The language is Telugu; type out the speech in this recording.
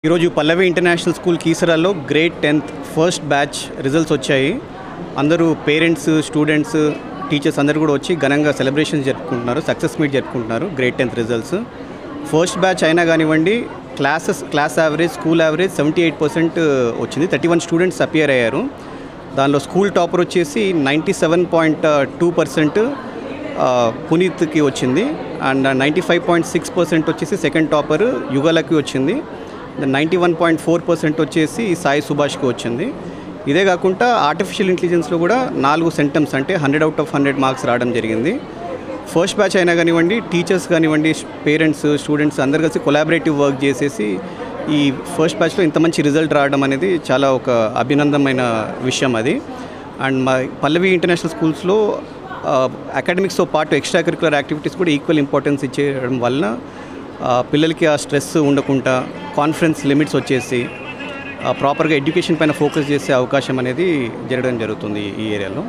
ఈరోజు పల్లవి ఇంటర్నేషనల్ స్కూల్ కీసరాలో grade 10th first batch results వచ్చాయి. అందరూ పేరెంట్స్, స్టూడెంట్స్, టీచర్స్ అందరూ కూడా వచ్చి ఘనంగా సెలబ్రేషన్స్ జరుపుకుంటున్నారు, సక్సెస్ మీట్ జరుపుకుంటున్నారు. Grade 10th results first batch అయినా కానివ్వండి, క్లాస్ యావరేజ్, స్కూల్ యావరేజ్ 78% వచ్చింది. 31 స్టూడెంట్స్ అపియర్ అయ్యారు. దానిలో స్కూల్ టాపర్ వచ్చేసి 97.2% పునీత్కి వచ్చింది. అండ్ 95.6% వచ్చేసి సెకండ్ టాపర్ యుగలకి వచ్చింది. 91.4% వచ్చేసి సాయి సుభాష్కి వచ్చింది. ఇదే కాకుండా ఆర్టిఫిషియల్ ఇంటెలిజెన్స్లో కూడా 4 సెంటమ్స్ అంటే 100 out of 100 మార్క్స్ రావడం జరిగింది. ఫస్ట్ బ్యాచ్ అయినా కానివ్వండి, టీచర్స్ కానివ్వండి, పేరెంట్స్, స్టూడెంట్స్ అందరు కలిసి కొలాబరేటివ్ వర్క్ చేసేసి ఈ ఫస్ట్ బ్యాచ్లో ఇంత మంచి రిజల్ట్ రావడం అనేది చాలా ఒక అభినందనమైన విషయం అది. అండ్ మా పల్లవి ఇంటర్నేషనల్ స్కూల్స్లో అకాడమిక్స్తో పాటు ఎక్స్ట్రా కరిక్యులర్ యాక్టివిటీస్ కూడా ఈక్వల్ ఇంపార్టెన్స్ ఇచ్చేయడం వలన పిల్లలకి ఆ స్ట్రెస్ ఉండకుండా కాన్ఫిడెన్స్ లిమిట్స్ వచ్చేసి ప్రాపర్గా ఎడ్యుకేషన్ పైన ఫోకస్ చేసే అవకాశం అనేది జరగడం జరుగుతుంది ఈ ఏరియాలో.